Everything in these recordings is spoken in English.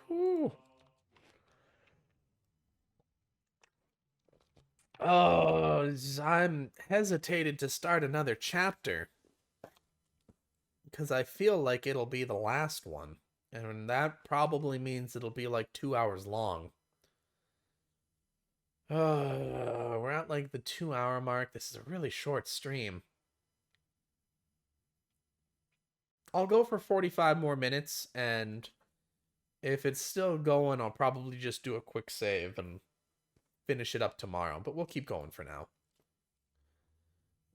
Whew. Oh, I'm hesitated to start another chapter because I feel like it'll be the last one. And that probably means it'll be like 2 hours long. We're at like the 2 hour mark. This is a really short stream. I'll go for 45 more minutes, and if it's still going, I'll probably just do a quick save and finish it up tomorrow. But we'll keep going for now.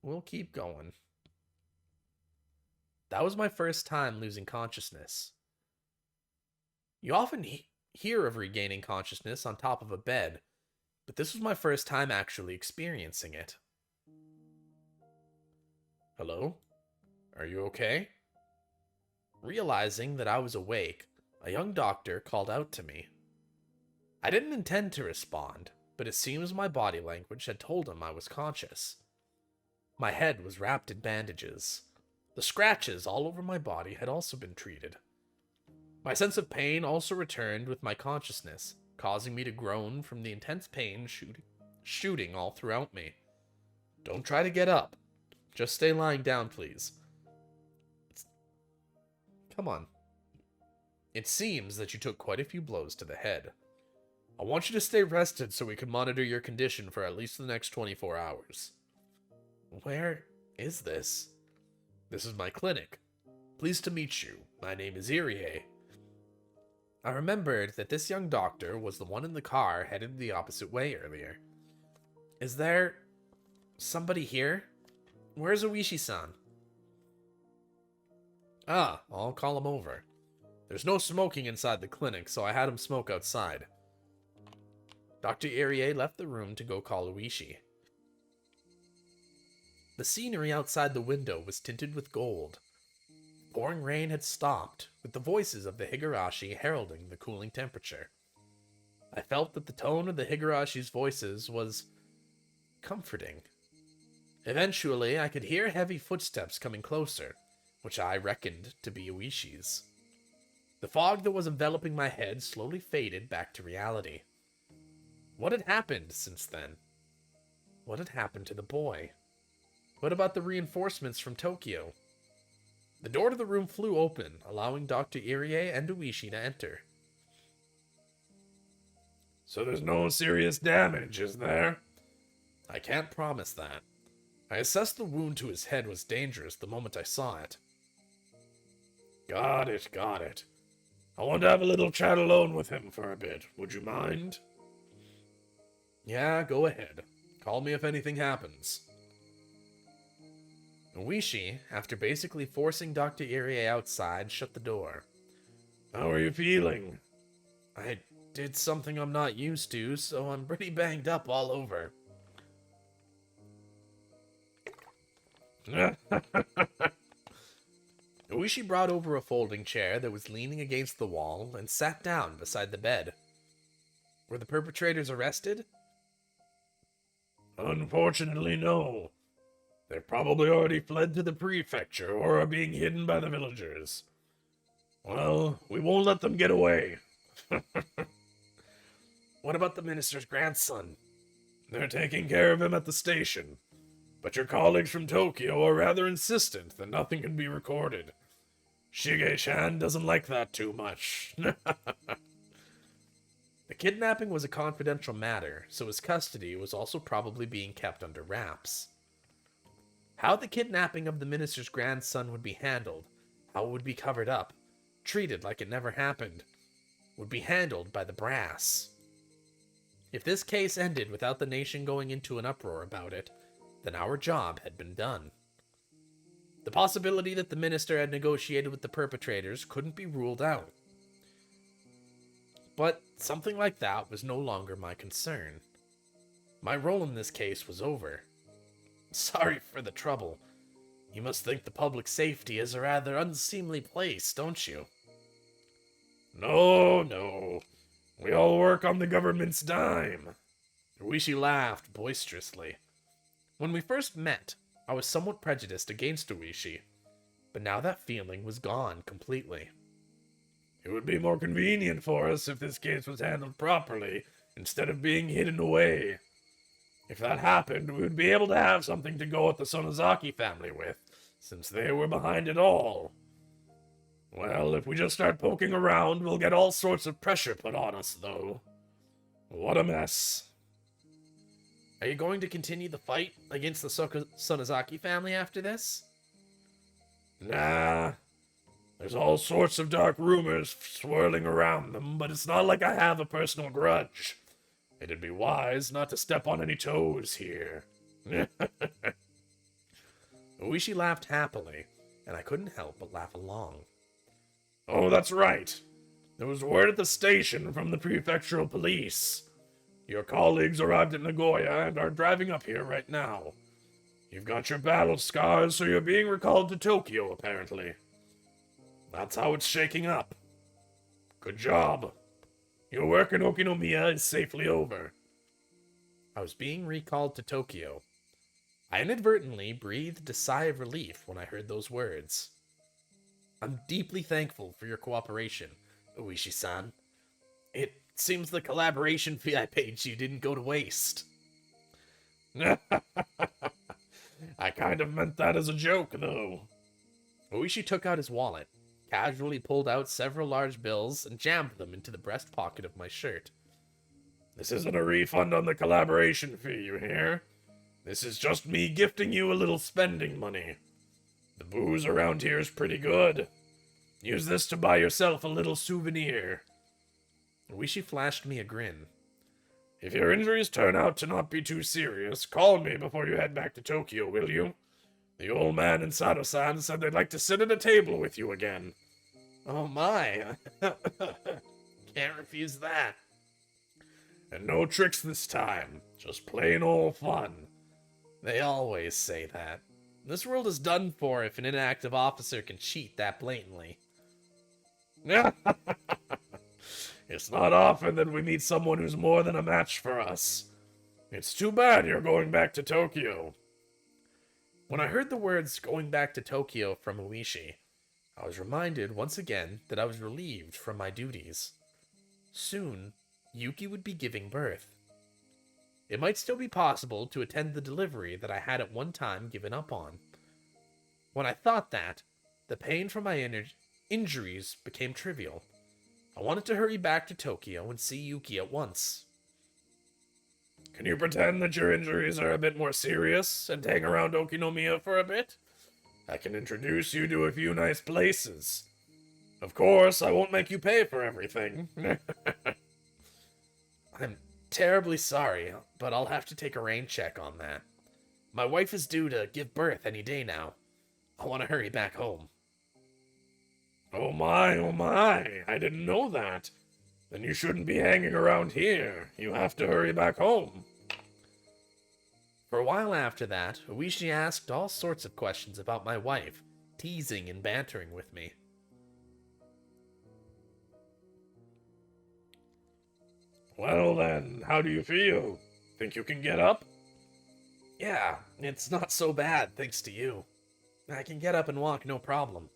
We'll keep going. That was my first time losing consciousness. You often hear of regaining consciousness on top of a bed, but this was my first time actually experiencing it. Hello? Are you okay? Realizing that I was awake, a young doctor called out to me. I didn't intend to respond, but it seems my body language had told him I was conscious. My head was wrapped in bandages. The scratches all over my body had also been treated. My sense of pain also returned with my consciousness, causing me to groan from the intense pain shooting all throughout me. Don't try to get up. Just stay lying down, please. Come on. It seems that you took quite a few blows to the head. I want you to stay rested so we can monitor your condition for at least the next 24 hours. Where is this? This is my clinic. Pleased to meet you. My name is Irie. I remembered that this young doctor was the one in the car headed the opposite way earlier. Is there somebody here? Where's Oishi-san? Ah, I'll call him over. There's no smoking inside the clinic, so I had him smoke outside. Dr. Irie left the room to go call Oishi. The scenery outside the window was tinted with gold. Pouring rain had stopped, with the voices of the Higurashi heralding the cooling temperature. I felt that the tone of the Higurashi's voices was comforting. Eventually, I could hear heavy footsteps coming closer, which I reckoned to be Oishi's. The fog that was enveloping my head slowly faded back to reality. What had happened since then? What had happened to the boy? What about the reinforcements from Tokyo? The door to the room flew open, allowing Dr. Irie and Oishi to enter. So there's no serious damage, is there? I can't promise that. I assessed the wound to his head was dangerous the moment I saw it. Got it. I want to have a little chat alone with him for a bit. Would you mind? Yeah, go ahead. Call me if anything happens. Oishi, after basically forcing Dr. Irie outside, shut the door. How are you feeling? I did something I'm not used to, so I'm pretty banged up all over. Oishi brought over a folding chair that was leaning against the wall and sat down beside the bed. Were the perpetrators arrested? Unfortunately, no. They've probably already fled to the prefecture or are being hidden by the villagers. Well, we won't let them get away. What about the minister's grandson? They're taking care of him at the station. But your colleagues from Tokyo are rather insistent that nothing can be recorded. Shige-chan doesn't like that too much. The kidnapping was a confidential matter, so his custody was also probably being kept under wraps. How the kidnapping of the minister's grandson would be handled, how it would be covered up, treated like it never happened, would be handled by the brass. If this case ended without the nation going into an uproar about it, then our job had been done. The possibility that the minister had negotiated with the perpetrators couldn't be ruled out. But something like that was no longer my concern. My role in this case was over. Sorry for the trouble. You must think the public safety is a rather unseemly place, don't you? No. We all work on the government's dime. Oishi laughed boisterously. When we first met, I was somewhat prejudiced against Oishi, but now that feeling was gone completely. It would be more convenient for us if this case was handled properly, instead of being hidden away. If that happened, we would be able to have something to go at the Sonozaki family with, since they were behind it all. Well, if we just start poking around, we'll get all sorts of pressure put on us, though. What a mess. Are you going to continue the fight against the Sonozaki family after this? Nah. There's all sorts of dark rumors swirling around them, but it's not like I have a personal grudge. It'd be wise not to step on any toes here. Oishi laughed happily, and I couldn't help but laugh along. Oh, that's right. There was word at the station from the prefectural police. Your colleagues arrived at Nagoya and are driving up here right now. You've got your battle scars, so you're being recalled to Tokyo, apparently. That's how it's shaking up. Good job. Your work in Okinomiya is safely over. I was being recalled to Tokyo. I inadvertently breathed a sigh of relief when I heard those words. I'm deeply thankful for your cooperation, Oishi-san. It seems the collaboration fee I paid you didn't go to waste. I kind of meant that as a joke, though. Oishi took out his wallet, casually pulled out several large bills, and jammed them into the breast pocket of my shirt. This isn't a refund on the collaboration fee, you hear? This is just me gifting you a little spending money. The booze around here is pretty good. Use this to buy yourself a little souvenir. Oishi flashed me a grin. If your injuries turn out to not be too serious, call me before you head back to Tokyo, will you? The old man and Sato-san said they'd like to sit at a table with you again. Oh my. Can't refuse that. And no tricks this time. Just plain old fun. They always say that. This world is done for if an inactive officer can cheat that blatantly. It's not often that we meet someone who's more than a match for us. It's too bad you're going back to Tokyo. When I heard the words going back to Tokyo from Oishi, I was reminded once again that I was relieved from my duties. Soon, Yuki would be giving birth. It might still be possible to attend the delivery that I had at one time given up on. When I thought that, the pain from my injuries became trivial. I wanted to hurry back to Tokyo and see Yuki at once. Can you pretend that your injuries are a bit more serious and hang around Okinomiya for a bit? I can introduce you to a few nice places. Of course, I won't make you pay for everything. I'm terribly sorry, but I'll have to take a rain check on that. My wife is due to give birth any day now. I want to hurry back home. Oh my, I didn't know that. Then you shouldn't be hanging around here. You have to hurry back home. For a while after that, Oishi asked all sorts of questions about my wife, teasing and bantering with me. Well then, how do you feel? Think you can get up? Yeah, it's not so bad, thanks to you. I can get up and walk no problem.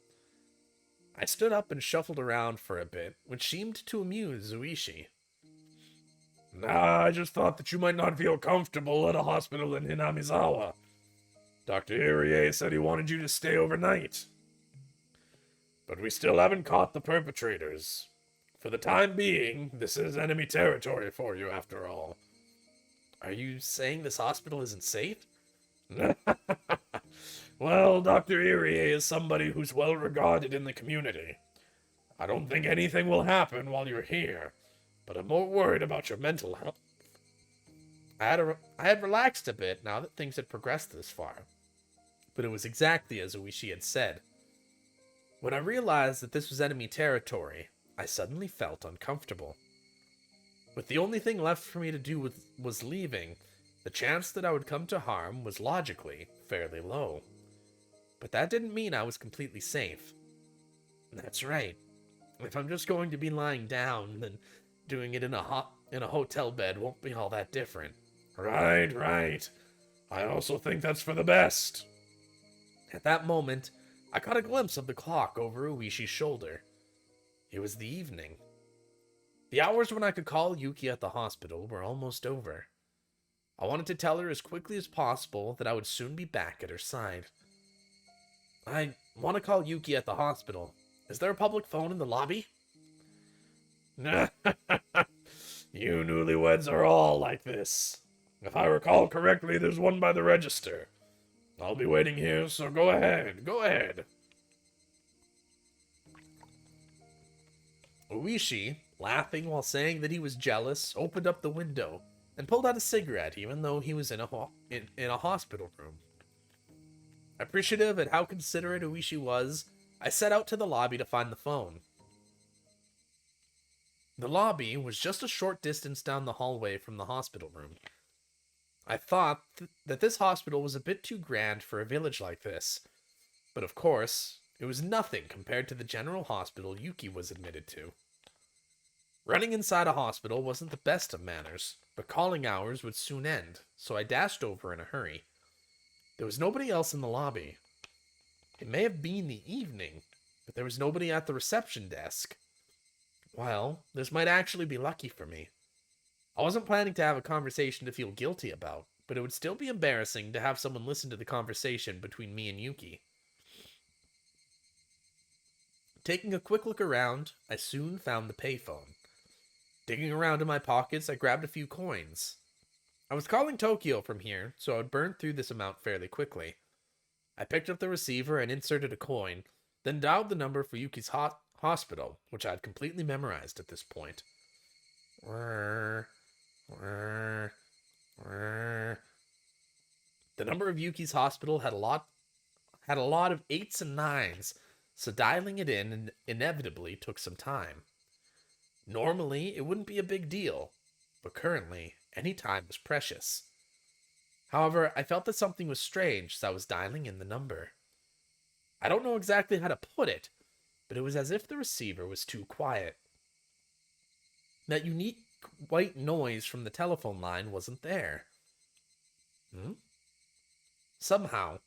I stood up and shuffled around for a bit, which seemed to amuse Oishi. Nah, I just thought that you might not feel comfortable at a hospital in Hinamizawa. Dr. Irie said he wanted you to stay overnight. But we still haven't caught the perpetrators. For the time being, this is enemy territory for you, after all. Are you saying this hospital isn't safe? Well, Dr. Irie is somebody who's well regarded in the community. I don't think anything will happen while you're here, but I'm more worried about your mental health. I had relaxed a bit now that things had progressed this far, but it was exactly as Oishi had said. When I realized that this was enemy territory, I suddenly felt uncomfortable. With the only thing left for me to do was leaving, the chance that I would come to harm was logically fairly low. But that didn't mean I was completely safe. That's right. If I'm just going to be lying down, then doing it in a hotel bed won't be all that different. Right. I also think that's for the best. At that moment, I caught a glimpse of the clock over Oishi's shoulder. It was the evening. The hours when I could call Yuki at the hospital were almost over. I wanted to tell her as quickly as possible that I would soon be back at her side. I want to call Yuki at the hospital. Is there a public phone in the lobby? You newlyweds are all like this. If I recall correctly, there's one by the register. I'll be waiting here, so go ahead, go ahead. Oishi, laughing while saying that he was jealous, opened up the window and pulled out a cigarette even though he was in a hospital room. Appreciative at how considerate Oishi was, I set out to the lobby to find the phone. The lobby was just a short distance down the hallway from the hospital room. I thought that this hospital was a bit too grand for a village like this, but of course, it was nothing compared to the general hospital Yuki was admitted to. Running inside a hospital wasn't the best of manners, but calling hours would soon end, so I dashed over in a hurry. There was nobody else in the lobby. It may have been the evening, but there was nobody at the reception desk. Well, this might actually be lucky for me. I wasn't planning to have a conversation to feel guilty about, but it would still be embarrassing to have someone listen to the conversation between me and Yuki. Taking a quick look around, I soon found the payphone. Digging around in my pockets, I grabbed a few coins. I was calling Tokyo from here, so I would burn through this amount fairly quickly. I picked up the receiver and inserted a coin, then dialed the number for Yuki's hospital, which I had completely memorized at this point. The number of Yuki's hospital had a lot of 8s and 9s, so dialing it in inevitably took some time. Normally, it wouldn't be a big deal, but currently, any time was precious. However, I felt that something was strange as I was dialing in the number. I don't know exactly how to put it, but it was as if the receiver was too quiet. That unique white noise from the telephone line wasn't there. Somehow,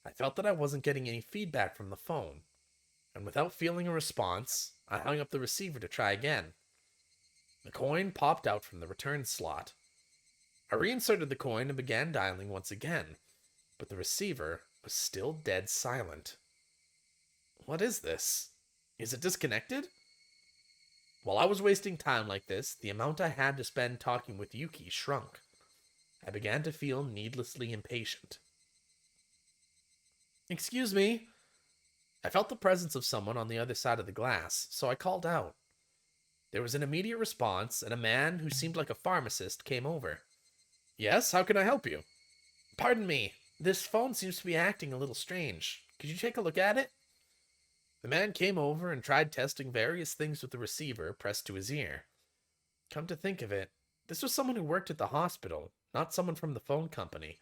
I felt that I wasn't getting any feedback from the phone, and without feeling a response, I hung up the receiver to try again. The coin popped out from the return slot. I reinserted the coin and began dialing once again, but the receiver was still dead silent. What is this? Is it disconnected? While I was wasting time like this, the amount I had to spend talking with Yuki shrunk. I began to feel needlessly impatient. Excuse me. I felt the presence of someone on the other side of the glass, so I called out. There was an immediate response, and a man who seemed like a pharmacist came over. Yes, how can I help you? Pardon me, this phone seems to be acting a little strange. Could you take a look at it? The man came over and tried testing various things with the receiver pressed to his ear. Come to think of it, this was someone who worked at the hospital, not someone from the phone company.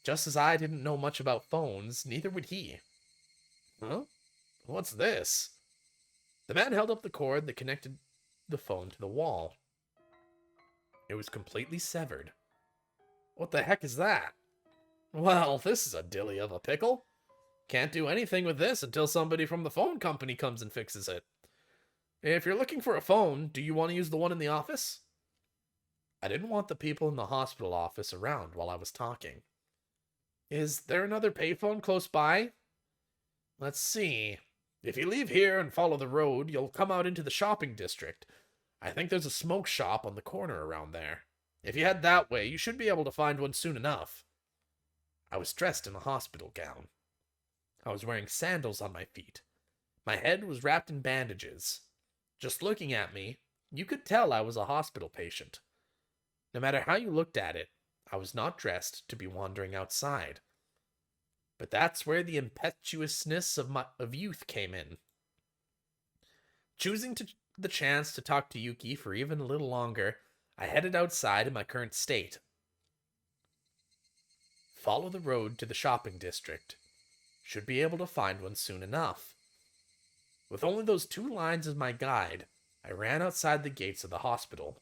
Just as I didn't know much about phones, neither would he. Huh? What's this? The man held up the cord that connected the phone to the wall. It was completely severed. What the heck is that? Well, this is a dilly of a pickle. Can't do anything with this until somebody from the phone company comes and fixes it. If you're looking for a phone, do you want to use the one in the office? I didn't want the people in the hospital office around while I was talking. Is there another payphone close by? Let's see. If you leave here and follow the road, you'll come out into the shopping district. I think there's a smoke shop on the corner around there. If you head that way, you should be able to find one soon enough. I was dressed in a hospital gown. I was wearing sandals on my feet. My head was wrapped in bandages. Just looking at me, you could tell I was a hospital patient. No matter how you looked at it, I was not dressed to be wandering outside. But that's where the impetuousness of youth came in. Choosing the chance to talk to Yuki for even a little longer, I headed outside in my current state. Follow the road to the shopping district. Should be able to find one soon enough. With only those 2 lines as my guide, I ran outside the gates of the hospital.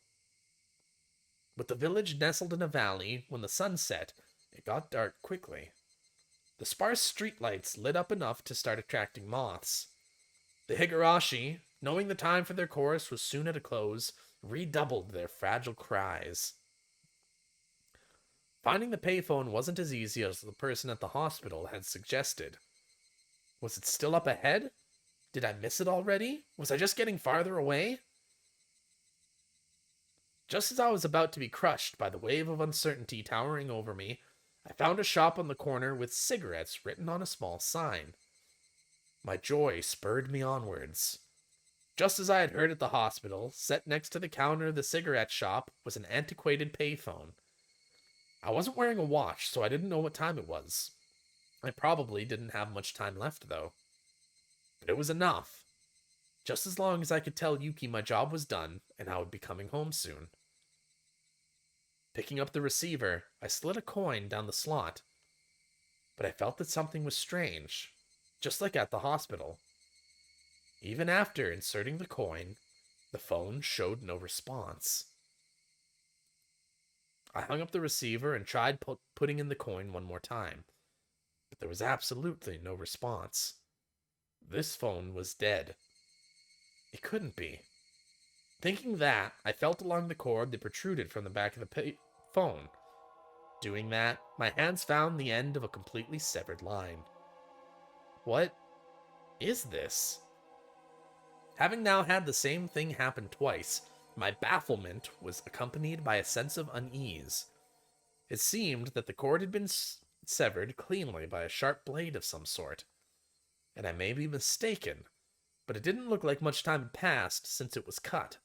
With the village nestled in a valley, when the sun set, it got dark quickly. The sparse streetlights lit up enough to start attracting moths. The Higurashi, knowing the time for their chorus was soon at a close, redoubled their fragile cries. Finding the payphone wasn't as easy as the person at the hospital had suggested. Was it still up ahead? Did I miss it already? Was I just getting farther away? Just as I was about to be crushed by the wave of uncertainty towering over me, I found a shop on the corner with cigarettes written on a small sign. My joy spurred me onwards. Just as I had heard at the hospital, set next to the counter of the cigarette shop was an antiquated payphone. I wasn't wearing a watch, so I didn't know what time it was. I probably didn't have much time left, though. But it was enough. Just as long as I could tell Yuki my job was done and I would be coming home soon. Picking up the receiver, I slid a coin down the slot. But I felt that something was strange, just like at the hospital. Even after inserting the coin, the phone showed no response. I hung up the receiver and tried putting in the coin one more time, but there was absolutely no response. This phone was dead. It couldn't be. Thinking that, I felt along the cord that protruded from the back of the phone. Doing that, my hands found the end of a completely severed line. What is this? Having now had the same thing happen twice, my bafflement was accompanied by a sense of unease. It seemed that the cord had been severed cleanly by a sharp blade of some sort. And I may be mistaken, but it didn't look like much time had passed since it was cut.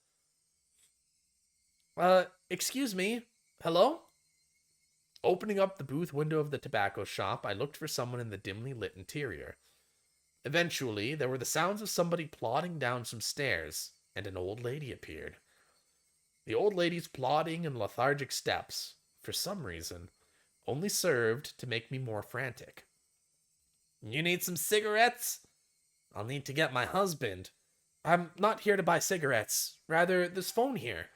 Excuse me? Hello? Opening up the booth window of the tobacco shop, I looked for someone in the dimly lit interior. Eventually, there were the sounds of somebody plodding down some stairs, and an old lady appeared. The old lady's plodding and lethargic steps, for some reason, only served to make me more frantic. You need some cigarettes? I'll need to get my husband. I'm not here to buy cigarettes. Rather, this phone here.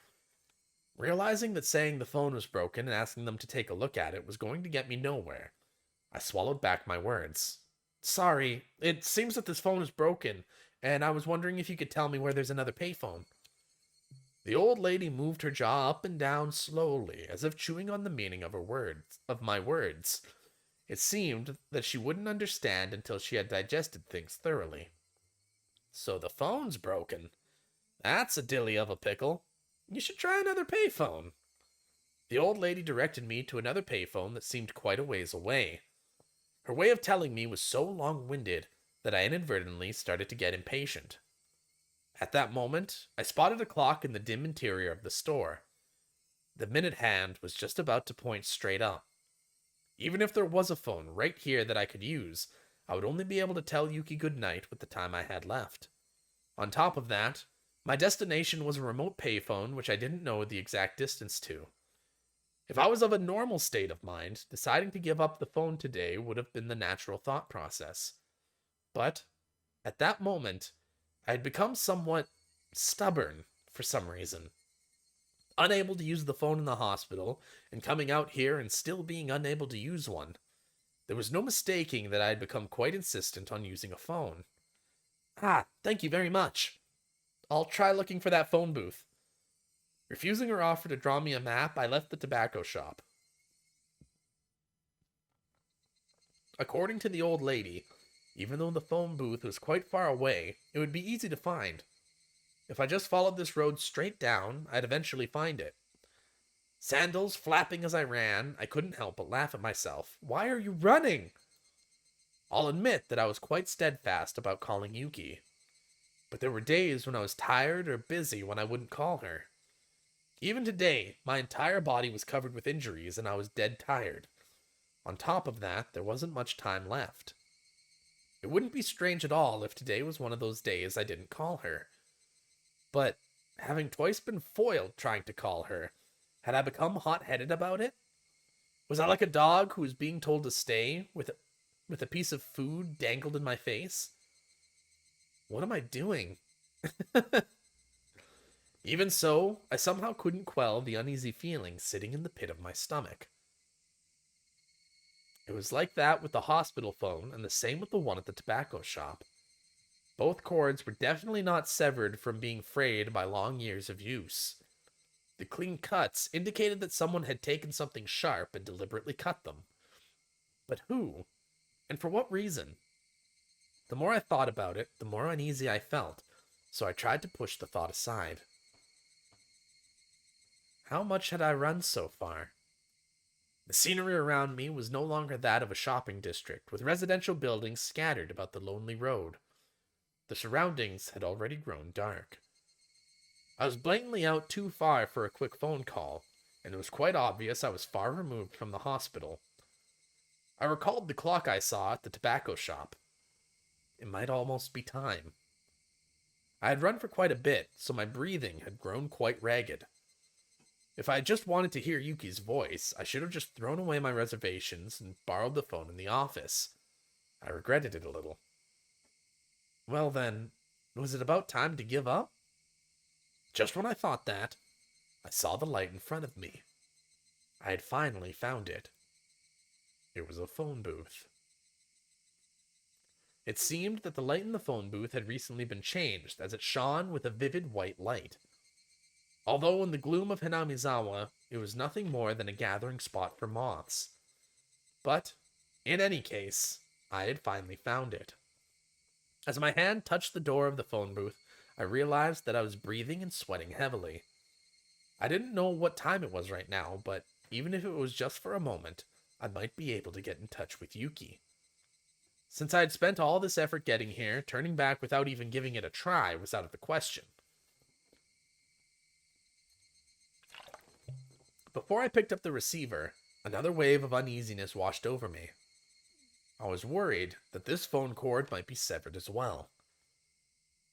Realizing that saying the phone was broken and asking them to take a look at it was going to get me nowhere, I swallowed back my words. Sorry, it seems that this phone is broken, and I was wondering if you could tell me where there's another payphone. The old lady moved her jaw up and down slowly, as if chewing on the meaning of my words. It seemed that she wouldn't understand until she had digested things thoroughly. So the phone's broken. That's a dilly of a pickle. You should try another payphone. The old lady directed me to another payphone that seemed quite a ways away. Her way of telling me was so long-winded that I inadvertently started to get impatient. At that moment, I spotted a clock in the dim interior of the store. The minute hand was just about to point straight up. Even if there was a phone right here that I could use, I would only be able to tell Yuki goodnight with the time I had left. On top of that, my destination was a remote payphone which I didn't know the exact distance to. If I was of a normal state of mind, deciding to give up the phone today would have been the natural thought process. But, at that moment, I had become somewhat stubborn for some reason. Unable to use the phone in the hospital, and coming out here and still being unable to use one. There was no mistaking that I had become quite insistent on using a phone. Thank you very much. I'll try looking for that phone booth. Refusing her offer to draw me a map, I left the tobacco shop. According to the old lady, even though the phone booth was quite far away, it would be easy to find. If I just followed this road straight down, I'd eventually find it. Sandals flapping as I ran, I couldn't help but laugh at myself. Why are you running? I'll admit that I was quite steadfast about calling Yuki. But there were days when I was tired or busy when I wouldn't call her. Even today, my entire body was covered with injuries and I was dead tired. On top of that, there wasn't much time left. It wouldn't be strange at all if today was one of those days I didn't call her. But, having twice been foiled trying to call her, had I become hot-headed about it? Was I like a dog who was being told to stay with a piece of food dangled in my face? What am I doing? Even so, I somehow couldn't quell the uneasy feeling sitting in the pit of my stomach. It was like that with the hospital phone and the same with the one at the tobacco shop. Both cords were definitely not severed from being frayed by long years of use. The clean cuts indicated that someone had taken something sharp and deliberately cut them. But who? And for what reason? The more I thought about it, the more uneasy I felt, so I tried to push the thought aside. How much had I run so far? The scenery around me was no longer that of a shopping district, with residential buildings scattered about the lonely road. The surroundings had already grown dark. I was blatantly out too far for a quick phone call, and it was quite obvious I was far removed from the hospital. I recalled the clock I saw at the tobacco shop. It might almost be time. I had run for quite a bit, so my breathing had grown quite ragged. If I had just wanted to hear Yuki's voice, I should have just thrown away my reservations and borrowed the phone in the office. I regretted it a little. Well then, was it about time to give up? Just when I thought that, I saw the light in front of me. I had finally found it. It was a phone booth. It seemed that the light in the phone booth had recently been changed, as it shone with a vivid white light. Although in the gloom of Hinamizawa, it was nothing more than a gathering spot for moths. But, in any case, I had finally found it. As my hand touched the door of the phone booth, I realized that I was breathing and sweating heavily. I didn't know what time it was right now, but even if it was just for a moment, I might be able to get in touch with Yuki. Since I had spent all this effort getting here, turning back without even giving it a try was out of the question. Before I picked up the receiver, another wave of uneasiness washed over me. I was worried that this phone cord might be severed as well.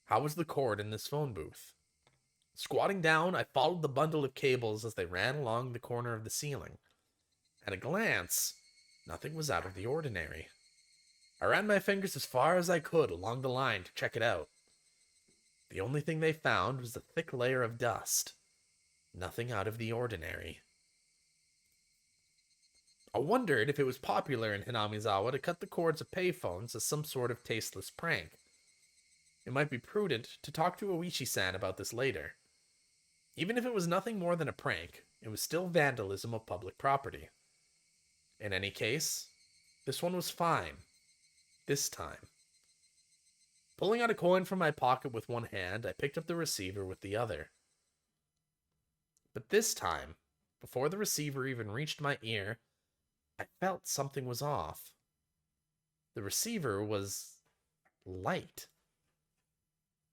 How was the cord in this phone booth? Squatting down, I followed the bundle of cables as they ran along the corner of the ceiling. At a glance, nothing was out of the ordinary. I ran my fingers as far as I could along the line to check it out. The only thing they found was a thick layer of dust. Nothing out of the ordinary. I wondered if it was popular in Hinamizawa to cut the cords of payphones as some sort of tasteless prank. It might be prudent to talk to Oishi-san about this later. Even if it was nothing more than a prank, it was still vandalism of public property. In any case, this one was fine. This time. Pulling out a coin from my pocket with one hand, I picked up the receiver with the other. But this time, before the receiver even reached my ear, I felt something was off. The receiver was light.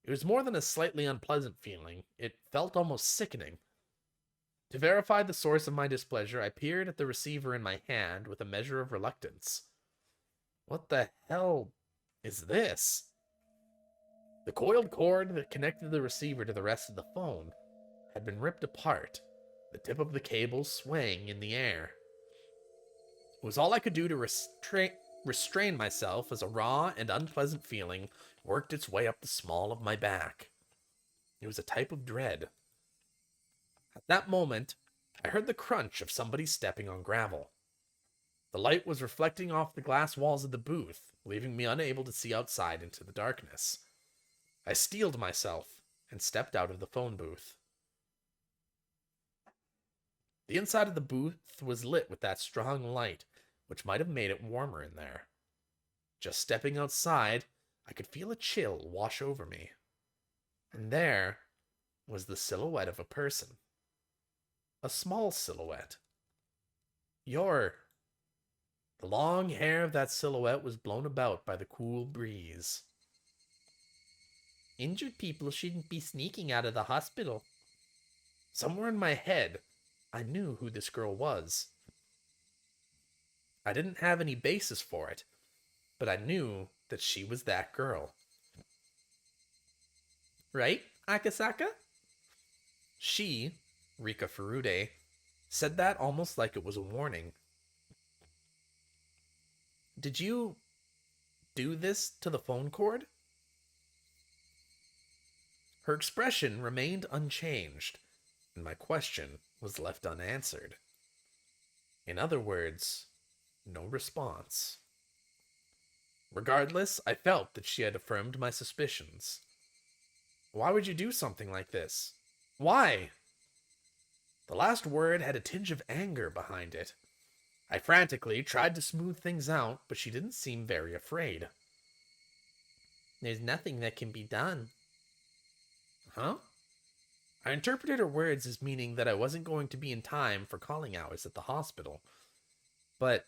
It was more than a slightly unpleasant feeling. It felt almost sickening. To verify the source of my displeasure, I peered at the receiver in my hand with a measure of reluctance. What the hell is this? The coiled cord that connected the receiver to the rest of the phone had been ripped apart, the tip of the cable swaying in the air. It was all I could do to restrain myself as a raw and unpleasant feeling worked its way up the small of my back. It was a type of dread. At that moment, I heard the crunch of somebody stepping on gravel. The light was reflecting off the glass walls of the booth, leaving me unable to see outside into the darkness. I steeled myself and stepped out of the phone booth. The inside of the booth was lit with that strong light, which might have made it warmer in there. Just stepping outside, I could feel a chill wash over me. And there was the silhouette of a person. A small silhouette. The long hair of that silhouette was blown about by the cool breeze. Injured people shouldn't be sneaking out of the hospital. Somewhere in my head, I knew who this girl was. I didn't have any basis for it, but I knew that she was that girl. Right, Akasaka? She, Rika Furude, said that almost like it was a warning. Did you do this to the phone cord? Her expression remained unchanged, and my question was left unanswered. In other words, no response. Regardless, I felt that she had affirmed my suspicions. Why would you do something like this? Why? The last word had a tinge of anger behind it. I frantically tried to smooth things out, but she didn't seem very afraid. There's nothing that can be done. Huh? I interpreted her words as meaning that I wasn't going to be in time for calling hours at the hospital. But,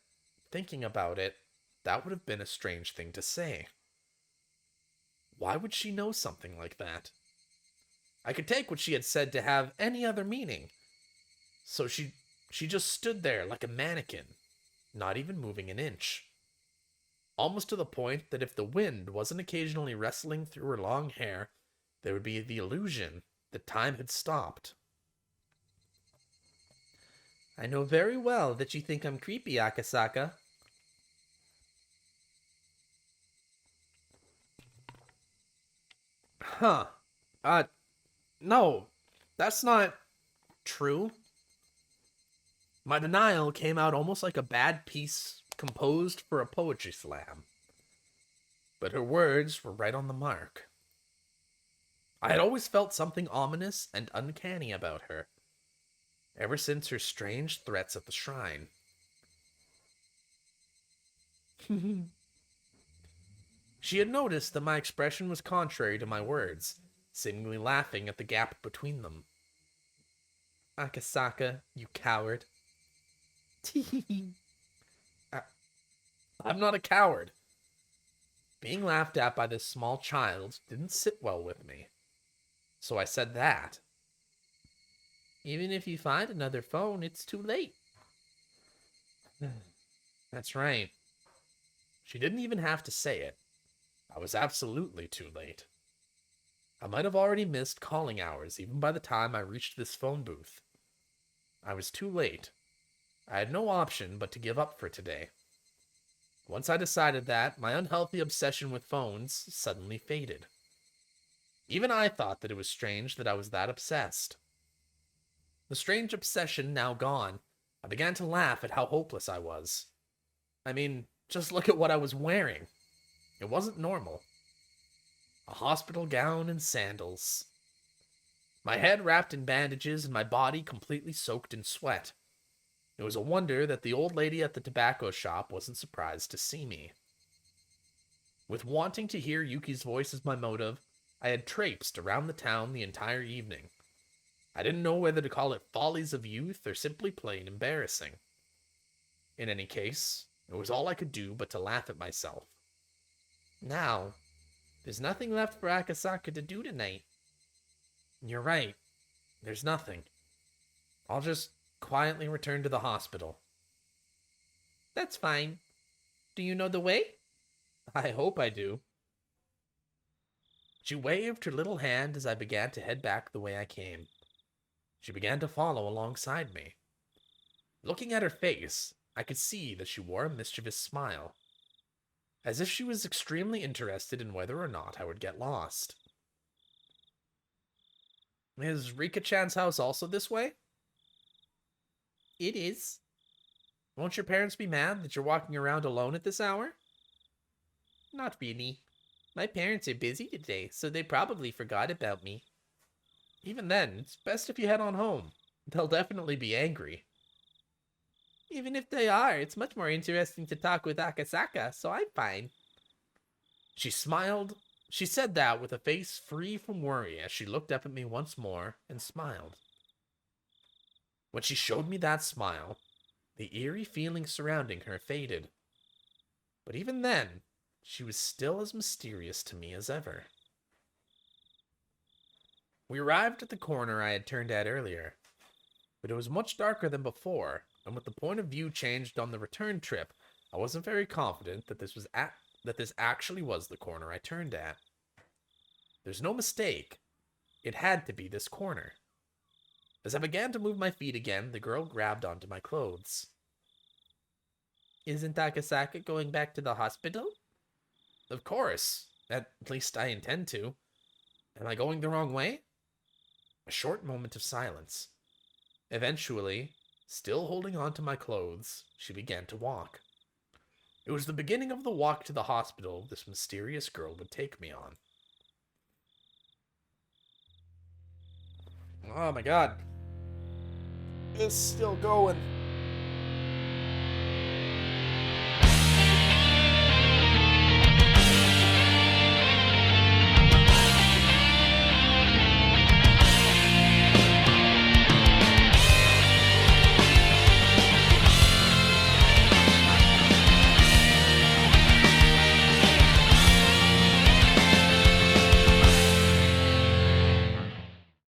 thinking about it, that would have been a strange thing to say. Why would she know something like that? I could take what she had said to have any other meaning. So she just stood there like a mannequin, not even moving an inch. Almost to the point that if the wind wasn't occasionally rustling through her long hair, there would be the illusion that time had stopped. I know very well that you think I'm creepy, Akasaka. Huh. No, that's not true. My denial came out almost like a bad piece composed for a poetry slam. But her words were right on the mark. I had always felt something ominous and uncanny about her, ever since her strange threats at the shrine. She had noticed that my expression was contrary to my words, seemingly laughing at the gap between them. Akasaka, you coward. I'm not a coward. Being laughed at by this small child didn't sit well with me. So I said that. Even if you find another phone, it's too late. That's right. She didn't even have to say it. I was absolutely too late. I might have already missed calling hours even by the time I reached this phone booth. I was too late. I had no option but to give up for today. Once I decided that, my unhealthy obsession with phones suddenly faded. Even I thought that it was strange that I was that obsessed. The strange obsession now gone, I began to laugh at how hopeless I was. I mean, just look at what I was wearing. It wasn't normal. A hospital gown and sandals. My head wrapped in bandages and my body completely soaked in sweat. It was a wonder that the old lady at the tobacco shop wasn't surprised to see me. With wanting to hear Yuki's voice as my motive, I had traipsed around the town the entire evening. I didn't know whether to call it follies of youth or simply plain embarrassing. In any case, it was all I could do but to laugh at myself. Now, there's nothing left for Akasaka to do tonight. You're right. There's nothing. I'll just quietly return to the hospital. That's fine. Do you know the way? I hope I do. She waved her little hand as I began to head back the way I came. She began to follow alongside me. Looking at her face, I could see that she wore a mischievous smile, as if she was extremely interested in whether or not I would get lost. Is Rika-chan's house also this way? It is. Won't your parents be mad that you're walking around alone at this hour? Not really. My parents are busy today, so they probably forgot about me. Even then, it's best if you head on home. They'll definitely be angry. Even if they are, it's much more interesting to talk with Akasaka, so I'm fine. She smiled. She said that with a face free from worry as she looked up at me once more and smiled. When she showed me that smile, the eerie feeling surrounding her faded. But even then, she was still as mysterious to me as ever. We arrived at the corner I had turned at earlier, but it was much darker than before, and with the point of view changed on the return trip, I wasn't very confident that this actually was the corner I turned at. There's no mistake. It had to be this corner. As I began to move my feet again, the girl grabbed onto my clothes. Isn't Akasaka going back to the hospital? Of course. At least I intend to. Am I going the wrong way? A short moment of silence. Eventually, still holding on to my clothes, she began to walk. It was the beginning of the walk to the hospital this mysterious girl would take me on. Oh my god. It's still going.